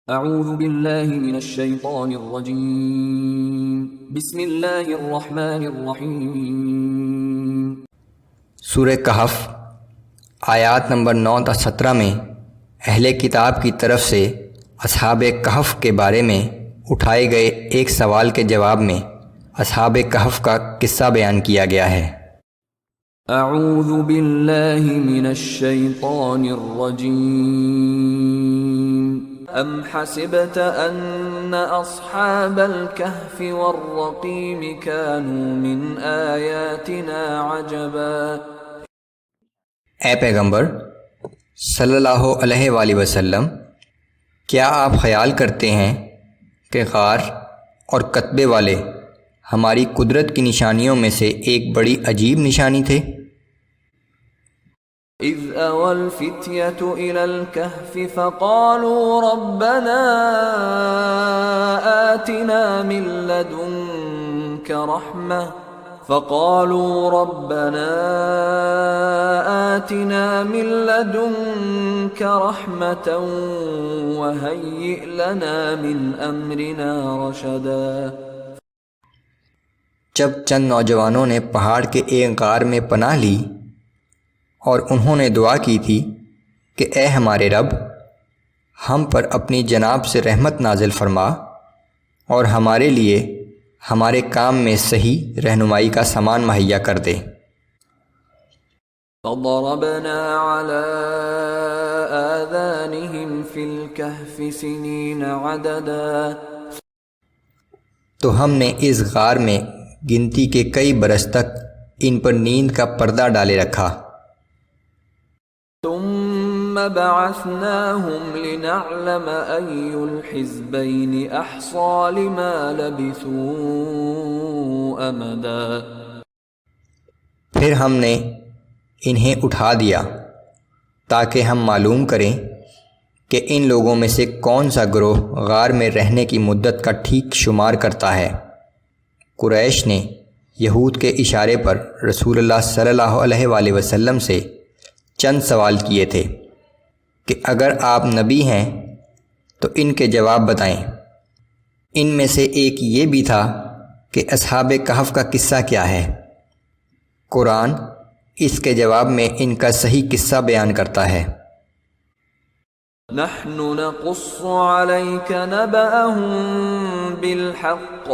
اعوذ باللہ من الشیطان الرجیم بسم اللہ الرحمن الرحیم۔ سورہ کہف آیات نمبر 9 تا 17 میں اہل کتاب کی طرف سے اصحاب کہف کے بارے میں اٹھائے گئے ایک سوال کے جواب میں اصحاب کہف کا قصہ بیان کیا گیا ہے۔ اعوذ باللہ من الشیطان الرجیم۔ ام حسبت ان اصحاب الكهف والرقیم كانوا من آیاتنا عجبا۔ اے پیغمبر صلی اللہ علیہ وآلہ وسلم، کیا آپ خیال کرتے ہیں کہ غار اور کتبے والے ہماری قدرت کی نشانیوں میں سے ایک بڑی عجیب نشانی تھے؟ اذ اوى الفتية الى الكهف فقالوا ربنا آتنا من لدنك رحمة وهيئ لنا من امرنا رشدا۔ جب چند نوجوانوں نے پہاڑ کے ایک غار میں پناہ لی اور انہوں نے دعا کی تھی کہ اے ہمارے رب، ہم پر اپنی جناب سے رحمت نازل فرما اور ہمارے لیے ہمارے کام میں صحیح رہنمائی کا سامان مہیا کر دے۔ فضربنا على آذانهم في الكهف سنين عددا۔ تو ہم نے اس غار میں گنتی کے کئی برس تک ان پر نیند کا پردہ ڈالے رکھا۔ ثم بعثناهم لنعلم أي الحزبين أحصى لما لبثوا أمدا۔ پھر ہم نے انہیں اٹھا دیا تاکہ ہم معلوم کریں کہ ان لوگوں میں سے کون سا گروہ غار میں رہنے کی مدت کا ٹھیک شمار کرتا ہے۔ قریش نے یہود کے اشارے پر رسول اللہ صلی اللہ علیہ وآلہ وسلم سے چند سوال کیے تھے کہ اگر آپ نبی ہیں تو ان کے جواب بتائیں۔ ان میں سے ایک یہ بھی تھا کہ اصحاب کہف کا قصہ کیا ہے۔ قرآن اس کے جواب میں ان کا صحیح قصہ بیان کرتا ہے۔ نحن نقص عليك نبأهم بالحق۔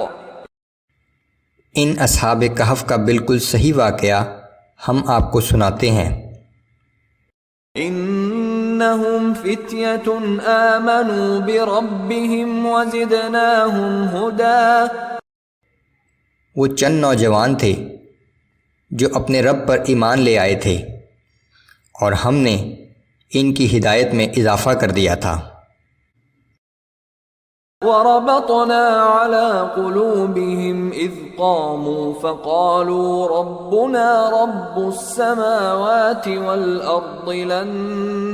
ان اصحاب کہف کا بالکل صحیح واقعہ ہم آپ کو سناتے ہیں۔ انہم فتیۃ آمنوا بربہم وزدناہم ہدا۔ وہ چند نوجوان تھے جو اپنے رب پر ایمان لے آئے تھے اور ہم نے ان کی ہدایت میں اضافہ کر دیا تھا۔ وَرَبَطْنَا عَلَى قُلُوبِهِمْ إِذْ قَامُوا فَقَالُوا رَبُّنَا رَبُّ السَّمَاوَاتِ وَالْأَرْضِ لَن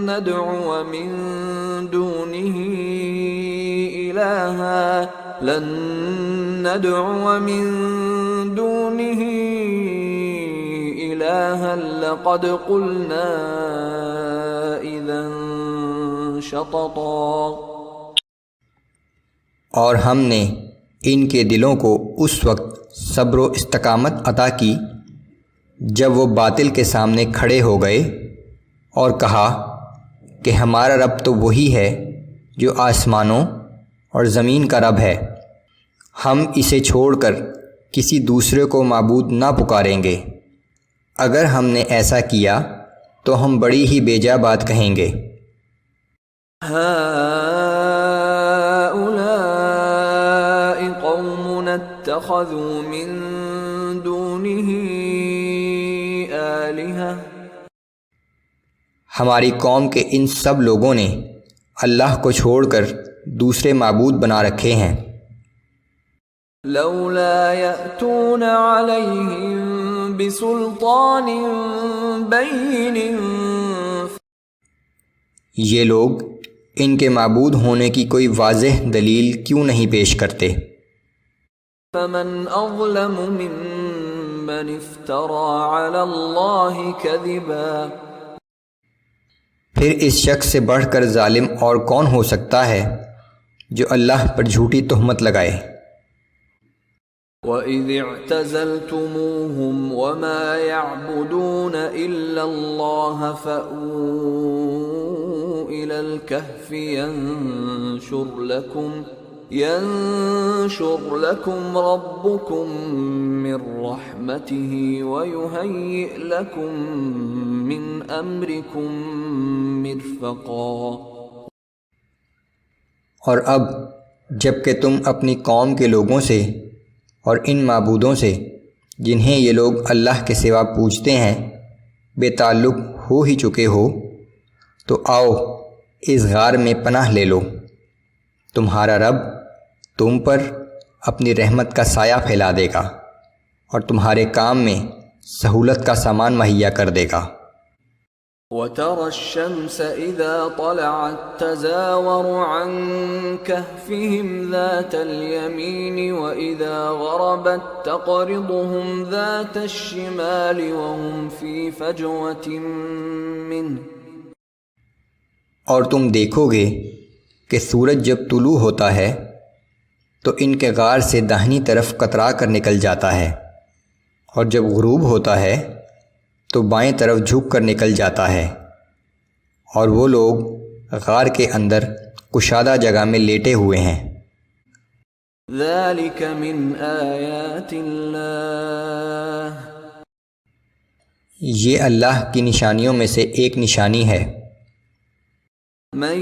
نَّدْعُوَ مِن دُونِهِ إِلَٰهًا لَّقَدْ قُلْنَا إِذًا شَطَطًا۔ اور ہم نے ان کے دلوں کو اس وقت صبر و استقامت عطا کی جب وہ باطل کے سامنے کھڑے ہو گئے اور کہا کہ ہمارا رب تو وہی ہے جو آسمانوں اور زمین کا رب ہے، ہم اسے چھوڑ کر کسی دوسرے کو معبود نہ پکاریں گے۔ اگر ہم نے ایسا کیا تو ہم بڑی ہی بیجا بات کہیں گے۔ اتخذوا من دونه آلہہ۔ ہماری قوم کے ان سب لوگوں نے اللہ کو چھوڑ کر دوسرے معبود بنا رکھے ہیں۔ لولا یأتون علیہم بسلطان بین۔ یہ لوگ ان کے معبود ہونے کی کوئی واضح دلیل کیوں نہیں پیش کرتے؟ فمن اظلم ممن افترى على اللہ کذبا۔ پھر اس شخص سے بڑھ کر ظالم اور کون ہو سکتا ہے جو اللہ پر جھوٹی تہمت لگائے۔ وَإِذِ اعْتَزَلْتُمُوهُمْ وَمَا يَعْبُدُونَ إِلَّا اللَّهَ فَأْوُوا إِلَى الْكَهْفِ يَنشُرْ لَكُمْ رَبُّكُمْ مِنْ رَحْمَتِهِ وَيُهَيِّئْ لَكُمْ مِنْ أَمْرِكُمْ مِرْفَقًا۔ اور اب جب کہ تم اپنی قوم کے لوگوں سے اور ان معبودوں سے جنہیں یہ لوگ اللہ کے سوا پوجتے ہیں بے تعلق ہو ہی چکے ہو، تو آؤ اس غار میں پناہ لے لو، تمہارا رب تم پر اپنی رحمت کا سایہ پھیلا دے گا اور تمہارے کام میں سہولت کا سامان مہیا کر دے گا۔ وَتَرَى الشَّمْسَ إِذَا طَلَعَتْ تَزَاوَرُ عَنْ كَهْفِهِمْ ذَاتَ الْيَمِينِ وَإِذَا غَرَبَتْ تَقْرِضُهُمْ ذَاتَ الشِّمَالِ وَهُمْ فِي فَجْوَةٍ مِّنْهُ۔ اور تم دیکھو گے کہ سورج جب طلوع ہوتا ہے تو ان کے غار سے داہنی طرف کترا کر نکل جاتا ہے، اور جب غروب ہوتا ہے تو بائیں طرف جھک کر نکل جاتا ہے، اور وہ لوگ غار کے اندر کشادہ جگہ میں لیٹے ہوئے ہیں۔ ذَلِكَ مِنْ آیَاتِ اللَّهِ، یہ اللہ کی نشانیوں میں سے ایک نشانی ہے۔ مَن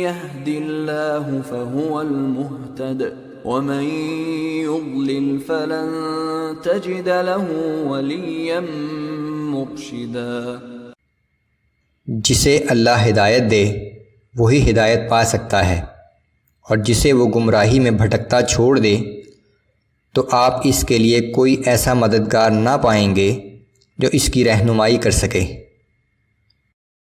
يَهْدِ اللَّهُ فَهُوَ الْمُهْتَدِ وَمَن يُضْلِلْ فَلَن تَجِدَ لَهُ وَلِيًّا مرشدا۔ جسے اللہ ہدایت دے وہی ہدایت پا سکتا ہے، اور جسے وہ گمراہی میں بھٹکتا چھوڑ دے تو آپ اس کے لیے کوئی ایسا مددگار نہ پائیں گے جو اس کی رہنمائی کر سکے۔